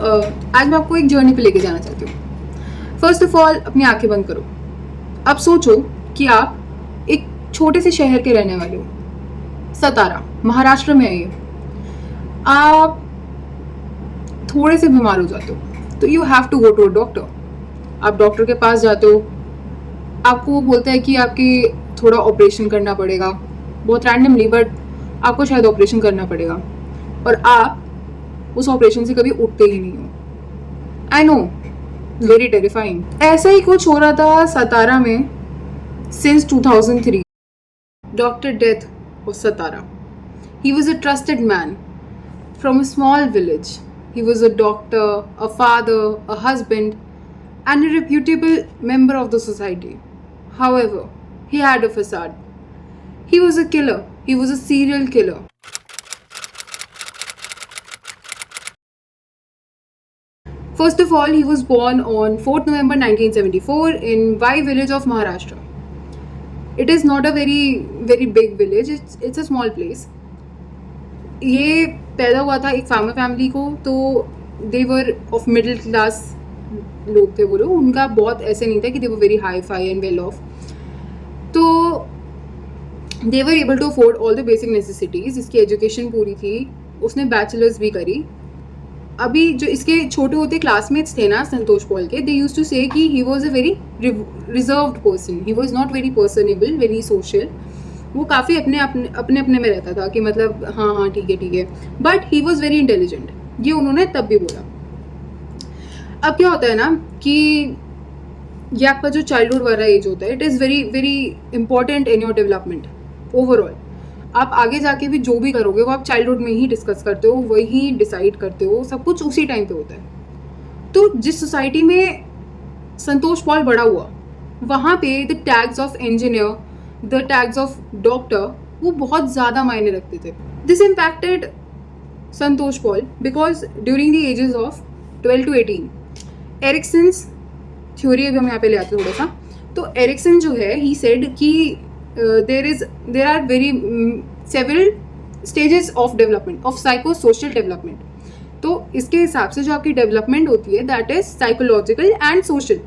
आज मैं आपको एक जर्नी पे लेके जाना चाहती हूँ। फर्स्ट ऑफ ऑल अपनी आंखें बंद करो। अब सोचो कि आप एक छोटे से शहर के रहने वाले हो, सतारा महाराष्ट्र में है ये। आप थोड़े से बीमार हो जाते हो तो you have to go to a doctor. आप डॉक्टर के पास जाते हो, आपको वो बोलता है कि आपकी थोड़ा ऑपरेशन करना पड़ेगा, बहुत रैंडमली बट आपको शायद ऑपरेशन करना पड़ेगा, और आप उस ऑपरेशन से कभी उठते ही नहीं हो। I know, very terrifying. ऐसा ही कुछ हो रहा था सतारा में since 2003। Doctor death of Satara. He was a trusted man from a small village. He was a doctor, a father, a husband, and a reputable member of the society. However, he had a facade. He was a killer. He was a serial killer. First of all, he was born on 4th November 1974 in Y village of Maharashtra. It is not a very big village. It's a small place. ये पैदा हुआ था एक farmer family को, तो they were of middle class लोग थे वो लोग। उनका बहुत ऐसे नहीं था कि they were very hi fi and well off, तो they were able to afford all the basic necessities. इसकी एजुकेशन पूरी थी, उसने बैचलर्स भी करी। अभी जो इसके छोटे होते क्लासमेट्स थे ना संतोष पॉल के, दे यूज्ड टू से कि he was a very reserved person, he was not very personable, very social. वो काफ़ी अपने में रहता था कि मतलब हाँ ठीक है, but he was very intelligent. ये उन्होंने तब भी बोला। अब क्या होता है ना कि ये आपका जो चाइल्डहुड वाला एज होता है, it is very important in your development overall. आप आगे जाके भी जो भी करोगे वो आप चाइल्डहुड में ही डिस्कस करते हो, वही डिसाइड करते हो, सब कुछ उसी टाइम पे होता है। तो जिस सोसाइटी में संतोष पॉल बड़ा हुआ, वहाँ पे the tags of engineer, the tags of doctor, वो बहुत ज़्यादा मायने रखते थे। This impacted Santosh Pol because during the ages of 12 to 18 Erikson's theory अभी हम यहाँ पे ले आते हैं थोड़ा सा। तो एरिक्सन जो है, ही सेड कि there are very several stages of development, of psycho social development. तो इसके हिसाब से जो आपकी डेवलपमेंट होती है that is psychological and social.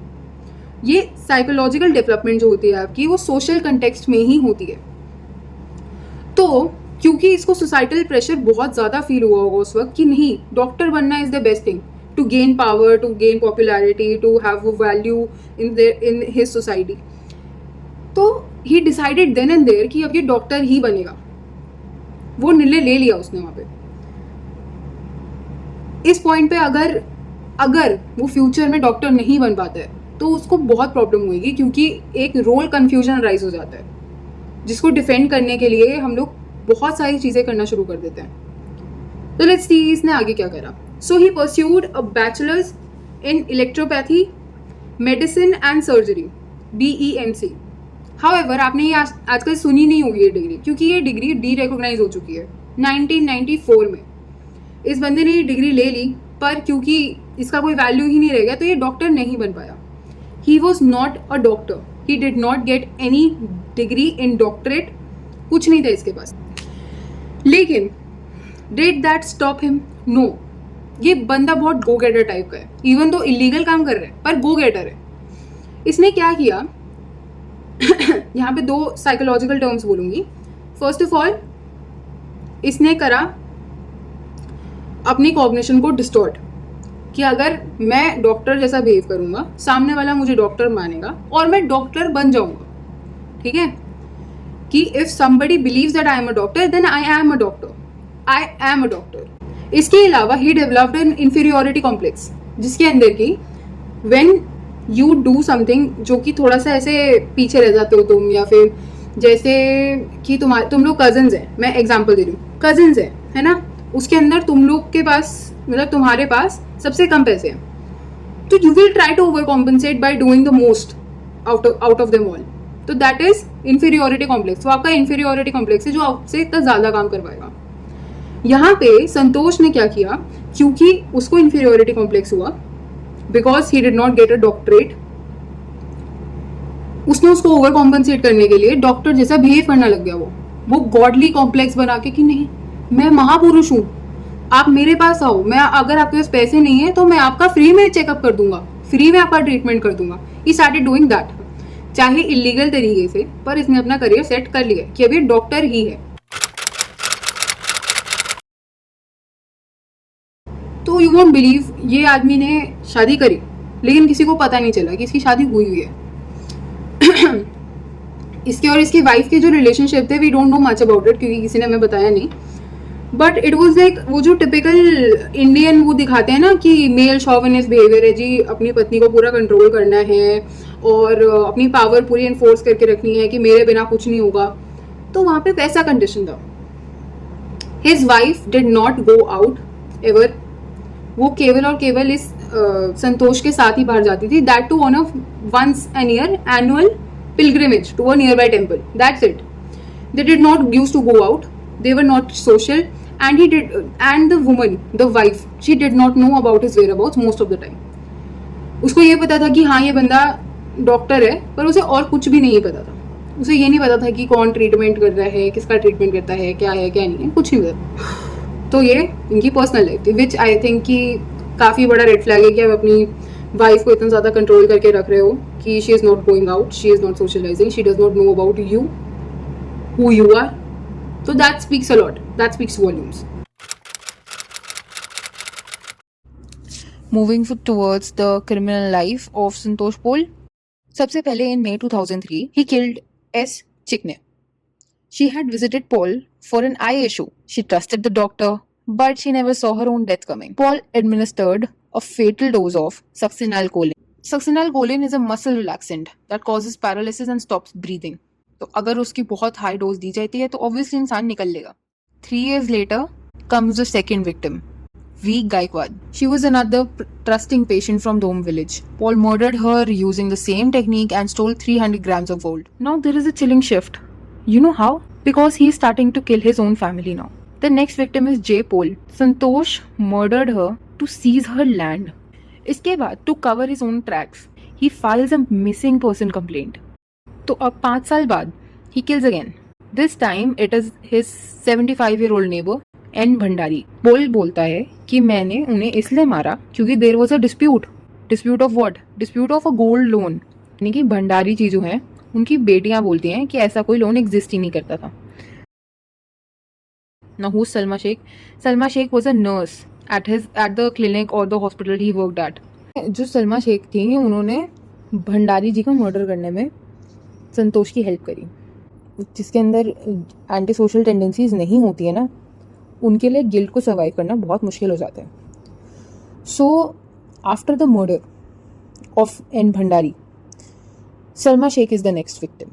ये साइकोलॉजिकल डेवलपमेंट जो होती है आपकी, वो सोशल कंटेक्स्ट में ही होती है। तो क्योंकि इसको सोसाइटल प्रेशर बहुत ज़्यादा फील हुआ होगा उस वक्त कि नहीं, डॉक्टर बनना is the best thing to gain power, to gain popularity, to have value in his society. तो he decided then and there कि अब ये डॉक्टर ही बनेगा। वो निर्णय ले लिया उसने वहाँ पे। इस पॉइंट पे अगर वो फ्यूचर में डॉक्टर नहीं बन पाता है तो उसको बहुत प्रॉब्लम होगी, क्योंकि एक रोल कन्फ्यूजन राइज हो जाता है, जिसको डिफेंड करने के लिए हम लोग बहुत सारी चीज़ें करना शुरू कर देते हैं। तो लेट्स सी इसने आगे क्या करा। So he pursued a bachelors in electropathy, medicine and surgery, BEMC। However आपने ये आजकल सुनी नहीं होगी ये डिग्री, क्योंकि ये डिग्री डी रिकॉग्नाइज हो चुकी है 1994 में। इस बंदे ने ये डिग्री ले ली, पर क्योंकि इसका कोई वैल्यू ही नहीं रह गया तो ये डॉक्टर नहीं बन पाया। He was not a doctor. He did not get any degree in doctorate. कुछ नहीं था इसके पास। लेकिन did that stop him? No. ये बंदा बहुत गो गेटर टाइप का है, इवन तो इलीगल काम कर रहा है पर गो गेटर है। इसने क्या किया यहाँ पे 2 साइकोलॉजिकल टर्म्स बोलूँगी। फर्स्ट ऑफ ऑल, इसने करा अपनी कॉग्निशन को डिस्टॉर्ट कि अगर मैं डॉक्टर जैसा बिहेव करूँगा, सामने वाला मुझे डॉक्टर मानेगा और मैं डॉक्टर बन जाऊँगा। ठीक है, कि if somebody believes that I am a doctor then I am a doctor, I am a doctor. इसके अलावा he developed an inferiority complex, जिसके अंदर की व्हेन यू डू समथिंग जो कि थोड़ा सा ऐसे पीछे रह जाते हो तुम, या फिर जैसे कि तुम लोग कजन्स हैं, मैं एग्जाम्पल दे रही हूँ, कजन्स हैं, है ना, उसके अंदर तुम लोग के पास मतलब तुम्हारे पास सबसे कम पैसे हैं, तो you will try to over compensate by doing the most out of them all. तो दैट इज इन्फीरियोरिटी कॉम्प्लेक्स। तो आपका इन्फीरियोरिटी कॉम्प्लेक्स है जो आपसे इतना ज़्यादा काम करवाएगा। यहाँ पे संतोष ने क्या किया, क्योंकि उसको इन्फीरियोरिटी कॉम्प्लेक्स हुआ because he did not get a doctorate, उसने उसको ओवर कॉम्पनसेट करने के लिए डॉक्टर जैसा बिहेव करना लग गया। वो गॉडली कॉम्प्लेक्स बना के कि नहीं मैं महापुरुष हूँ, आप मेरे पास आओ, मैं अगर आपके पास पैसे नहीं है तो मैं आपका फ्री में चेकअप कर दूंगा, फ्री में आपका ट्रीटमेंट कर दूंगा। ही स्टार्टेड डूइंग दैट, चाहे इलीगल तरीके से, पर इसने अपना करियर सेट कर लिया कि अभी डॉक्टर ही है। तो यू वोंट बिलीव, ये आदमी ने शादी करी लेकिन किसी को पता नहीं चला कि इसकी शादी हुई हुई है। इसके और इसकी वाइफ के जो रिलेशनशिप थे, we don't know much about it क्योंकि किसी ने हमें बताया नहीं। बट इट वॉज लाइक वो जो टिपिकल इंडियन वो दिखाते हैं ना कि मेल शॉविनिस्ट बिहेवियर है जी, अपनी पत्नी को पूरा कंट्रोल करना है और अपनी पावर पूरी इन्फोर्स करके रखनी है कि मेरे बिना कुछ नहीं होगा। तो वहाँ पे वैसा कंडीशन था। His wife did not go out ever. वो केवल और केवल इस संतोष के साथ ही बाहर जाती थी, that too on of once an year annual pilgrimage to a nearby temple. That's it. They did not used to go out. They were not social, and the woman, the wife, she did not know about his whereabouts most of the time. उसको ये पता था कि हाँ ये बंदा doctor है, पर उसे और कुछ भी नहीं पता था। उसे ये नहीं पता था कि कौन ट्रीटमेंट कर रहा है, किसका ट्रीटमेंट करता है, क्या नहीं है, कुछ नहीं पता। तो ये इनकी पर्सनल लाइफ थी, विच आई थिंक कि काफ़ी बड़ा रेड फ्लैग है कि आप अपनी वाइफ को इतना ज़्यादा कंट्रोल करके रख रहे हो कि she is not going out, she is not socialising, she does not know about you, who you are. तो that speaks a lot, that speaks volumes. Moving towards the criminal life of Santosh Pol. सबसे पहले in May 2003, he killed S. Chickne. She had visited Paul for an eye issue. She trusted the doctor, but she never saw her own death coming. Paul administered a fatal dose of succinylcholine. Succinylcholine is a muscle relaxant that causes paralysis and stops breathing. तो अगर उसकी बहुत high dose दी जाती है तो obviously इंसान निकल लेगा। 3 years later comes the second victim, V. Gaikwad. She was another trusting patient from Dome village. Paul murdered her using the same technique and stole 300 grams of gold. Now there is a chilling shift. You know how? Because he is starting to kill his own family now. The next victim is J. Paul. Santosh murdered her to seize her land. इसके बाद to cover his own tracks, he files a missing person complaint. तो अब 5 साल बाद he kills again. This time it is his 75-year-old neighbor N Bhandari. Paul बोलता है कि मैंने उन्हें इसलिए मारा क्योंकि there was a dispute of what, dispute of a gold loan. यानी कि भंडारी जी जो हैं उनकी बेटियां बोलती हैं कि ऐसा कोई लोन एग्जिस्ट ही नहीं करता था। Now who Salma Shaikh was a nurse at the clinic और the hospital he worked at. जो सलमा शेख थी उन्होंने भंडारी जी का मर्डर करने में संतोष की हेल्प करी। जिसके अंदर एंटी सोशल टेंडेंसीज नहीं होती है ना, उनके लिए गिल्ट को सर्वाइव करना बहुत मुश्किल हो जाता है। So after the murder of N Bhandari, Salma Shaikh is the next victim.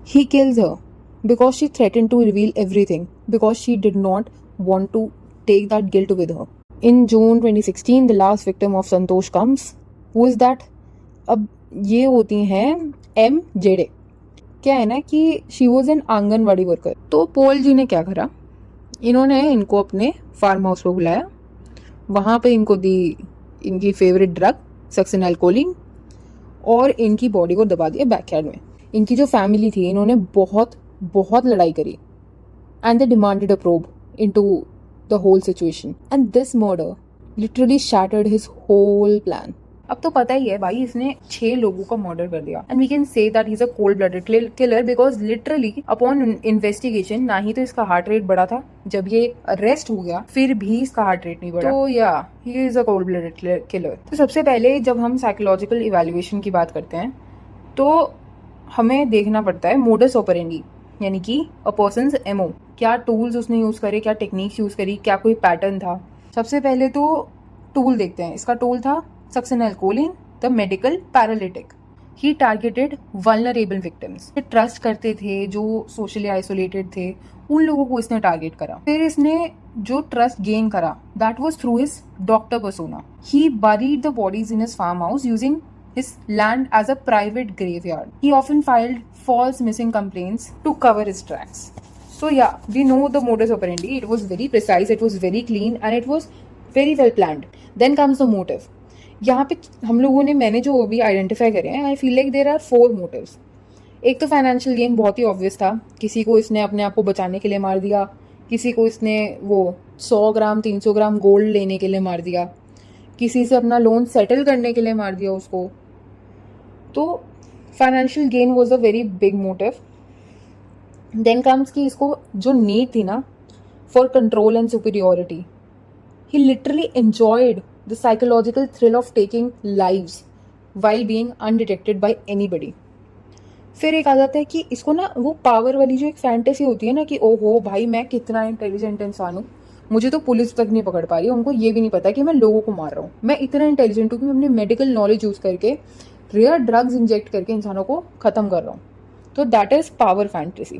He kills her because she threatened to reveal everything because she did not want to take that guilt with her. In June 2016 the last victim of Santosh comes. Who is that? अब ये होती हैं M जेडे। क्या है ना कि she was an anganwadi worker. तो पोल जी ने क्या करा, इन्होंने इनको अपने फार्म हाउस पर बुलाया, वहाँ पे इनको दी इनकी फेवरेट ड्रग सक्सिनलकोलिन और इनकी बॉडी को दबा दिया बैकयार्ड में। इनकी जो फैमिली थी इन्होंने बहुत लड़ाई करी and they demanded a probe into the whole situation and this murder literally shattered his whole plan. अब तो पता ही है भाई, इसने 6 लोगों का मर्डर कर दिया and we can say that he is a cold blooded killer because literally upon investigation ना ही तो इसका हार्ट रेट बढ़ा था, जब ये अरेस्ट हो गया फिर भी इसका हार्ट रेट नहीं बढ़ा। तो या ही is a cold blooded killer. तो सबसे पहले जब हम साइकोलॉजिकल इवैल्यूएशन की बात करते हैं तो हमें देखना पड़ता है मोडस ऑपरेंडी, यानी कि अ पर्सन्स एमओ। क्या टूल्स उसने यूज करे, क्या टेक्निक्स यूज करी, क्या कोई पैटर्न था। सबसे पहले तो टूल देखते हैं। इसका टूल था succinylcholine, the medical paralytic. He targeted vulnerable victims. Trust करते थे, जो सोशली आइसोलेटेड थे, उन लोगों को इसने टारगेट करा। फिर इसने जो ट्रस्ट गेन करा that was through his doctor persona. He buried the bodies in his farm house using his land as a private graveyard. He often filed false missing complaints to cover his tracks. So yeah, we know the modus operandi. It was very precise, it was very clean and it was very well planned. Then comes the motive. यहाँ पे हम लोगों ने, मैंने जो अभी identify करे हैं, I feel like there are 4 motives. एक तो फाइनेंशियल गेन बहुत ही ऑब्वियस था, किसी को इसने अपने आप को बचाने के लिए मार दिया, किसी को इसने वो 100 ग्राम 300 ग्राम गोल्ड लेने के लिए मार दिया, किसी से अपना लोन सेटल करने के लिए मार दिया उसको। तो financial gain was a very big motive. Then comes कि इसको जो नीड थी ना for control and superiority, he literally enjoyed the psychological thrill of taking lives while being undetected by anybody. फिर एक आ जाता है कि इसको ना वो पावर वाली जो एक फैंटेसी होती है ना कि ओहो भाई मैं कितना इंटेलिजेंट इंसान हूँ, मुझे तो पुलिस तक नहीं पकड़ पा रही है, उनको ये भी नहीं पता कि मैं लोगों को मार रहा हूँ, मैं इतना इंटेलिजेंट हूँ कि मैं अपनी मेडिकल नॉलेज यूज़ करके रेयर ड्रग्स इंजेक्ट करके इंसानों को ख़त्म कर रहा हूँ। तो that is power fantasy.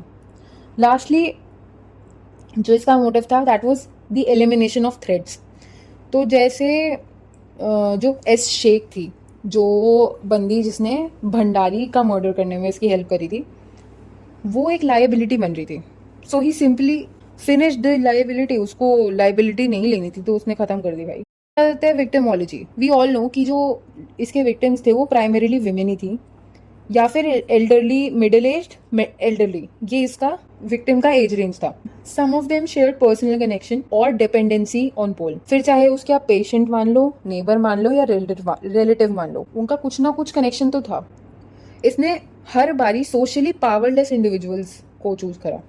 Lastly जो इसका मोटिव था that was the elimination of threads. तो जैसे जो एस शेख थी, जो बंदी जिसने भंडारी का मर्डर करने में इसकी हेल्प करी थी, वो एक लायबिलिटी बन रही थी। सो ही सिंपली फिनिश द लायबिलिटी, उसको लायबिलिटी नहीं लेनी थी तो उसने ख़त्म कर दी भाई। विक्टिमोलॉजी, वी ऑल नो कि जो इसके विक्टिम्स थे वो प्राइमरीली विमेन ही थी या फिर एल्डरली, मिडिल एज्ड एल्डरली, ये इसका विक्टिम का एज रेंज था। Some of them share personal connection और डिपेंडेंसी ऑन पोल, फिर चाहे उसके आप पेशेंट मान लो, नेबर मान लो या रिलेटिव मान लो, उनका कुछ ना कुछ कनेक्शन तो था। इसने हर बारी सोशली पावरलेस इंडिविजुअल्स को चूज करा।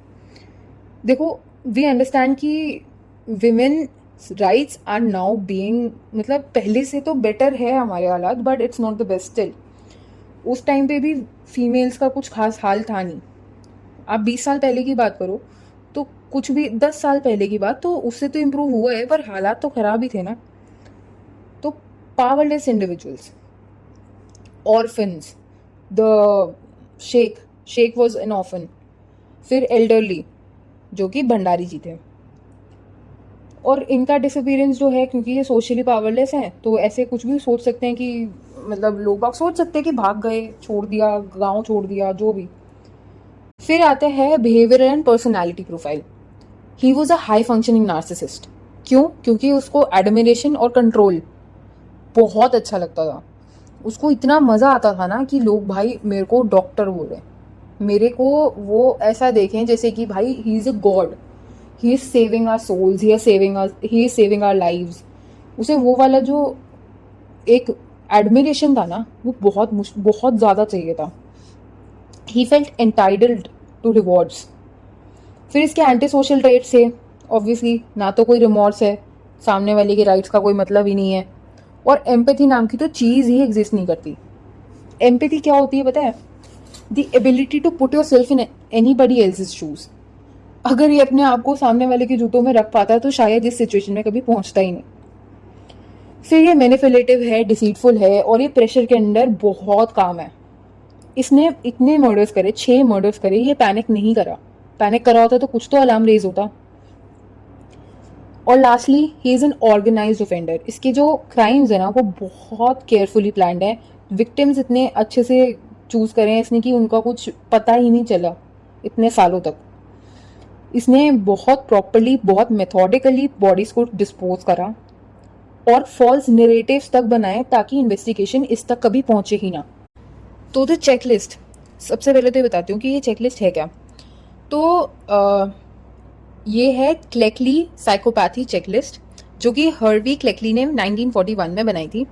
देखो वी अंडरस्टैंड कि women rights are now being, मतलब पहले से तो बेटर है हमारे हालात, but it's not the best still. उस टाइम पे भी फीमेल्स का कुछ खास हाल था नहीं। आप 20 साल पहले की बात करो तो कुछ भी, 10 साल पहले की बात, तो उससे तो इम्प्रूव हुआ है पर हालात तो खराब ही थे ना। तो powerless individuals, orphans, the Shaikh was an orphan, फिर एल्डरली जो कि भंडारी जी थे, और इनका डिसअपीयरेंस जो है, क्योंकि ये सोशली पावरलेस हैं तो ऐसे कुछ भी सोच सकते हैं कि मतलब लोग बाग सोच सकते हैं कि भाग गए, छोड़ दिया, गांव छोड़ दिया, जो भी। फिर आते हैं behaviour and personality profile. He was a high functioning narcissist. क्यों? क्योंकि उसको एडमिरेशन और कंट्रोल बहुत अच्छा लगता था। उसको इतना मज़ा आता था ना कि लोग भाई मेरे को डॉक्टर बोले, मेरे को वो ऐसा देखें जैसे कि भाई he is a god, he is saving our souls, he is saving our lives. उसे वो वाला जो एक एडमिरेशन था ना वो बहुत ज़्यादा चाहिए था। He felt entitled to rewards. फिर इसके एंटी सोशल ट्रेट्स थे ऑब्वियसली, ना तो कोई रिमॉर्स है, सामने वाले के राइट्स का कोई मतलब ही नहीं है, और एम्पैथी नाम की तो चीज़ ही एग्जिस्ट नहीं करती। एम्पैथी क्या होती है पता है? The ability to put yourself in anybody else's shoes. अगर ये अपने आप को सामने वाले के जूतों में रख पाता है तो शायद इस सिचुएशन में कभी पहुंचता ही नहीं। फिर ये मैनिपुलेटिव है, डिसीटफुल है, और ये प्रेशर के अंदर बहुत काम है। इसने इतने मर्डर्स करे, 6 मर्डर्स करे, ये पैनिक नहीं करा। पैनिक करा होता तो कुछ तो अलार्म रेज होता। और lastly he is an organised offender. इसके जो क्राइम्स है ना वो बहुत केयरफुली प्लान्ड है। विक्टिम्स इतने अच्छे से चूज करे हैं इसने कि उनका कुछ पता ही नहीं चला इतने सालों तक। इसने बहुत प्रॉपरली, बहुत मेथोडिकली बॉडीज को डिस्पोज करा और फॉल्स नरेटिव्स तक बनाए ताकि इन्वेस्टिगेशन इस तक कभी पहुंचे ही ना। तो द चेकलिस्ट, सबसे पहले तो ये बताती हूँ कि ये चेकलिस्ट है क्या। तो ये है क्लेकली साइकोपैथी चेकलिस्ट, जो कि हर्वी क्लेकली ने 1941 में बनाई थी।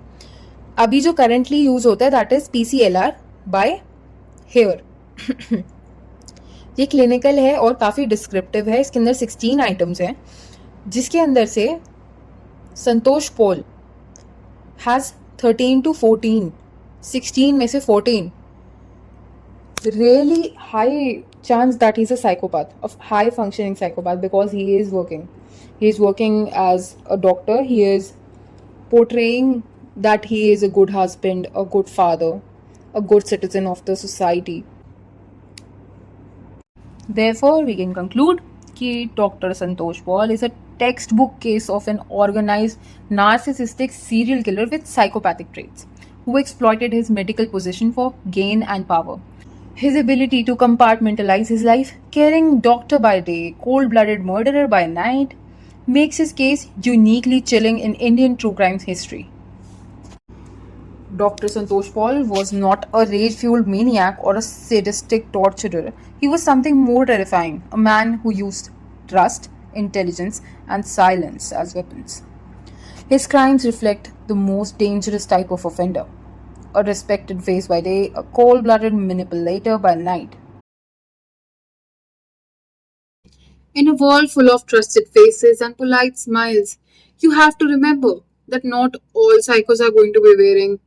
अभी जो करंटली यूज होता है that is PCLR by Hare. ये क्लिनिकल है और काफ़ी डिस्क्रिप्टिव है। इसके अंदर 16 आइटम्स हैं, जिसके अंदर से संतोष पॉल हैज़ 13 to 14, 16 में से 14 really high chance that he's a psychopath, a high functioning psychopath, because he is working as a doctor. He is portraying that he is a good husband, a good father, a good citizen of the society. Therefore we can conclude कि Dr. Santosh Paul is a textbook case of an organized narcissistic serial killer with psychopathic traits who exploited his medical position for gain and power. His ability to compartmentalize his life, caring doctor by day, cold-blooded murderer by night, makes his case uniquely chilling in Indian true crime history. Dr. Santosh Paul was not a rage-fueled maniac or a sadistic torturer. He was something more terrifying, a man who used trust, intelligence, and silence as weapons. His crimes reflect the most dangerous type of offender, a respected face by day, a cold blooded manipulator by night. In a world full of trusted faces and polite smiles, you have to remember that not all psychos are going to be wearing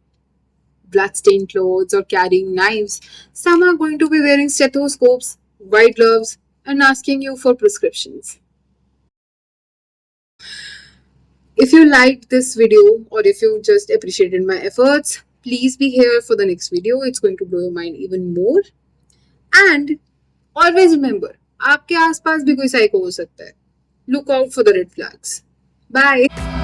bloodstained clothes or carrying knives. Some are going to be wearing stethoscopes, white gloves, and asking you for prescriptions. If you liked this video or if you just appreciated my efforts, please be here for the next video. It's going to blow your mind even more. And always remember, आपके आसपास भी कोई psycho हो सकता है. Look out for the red flags. Bye.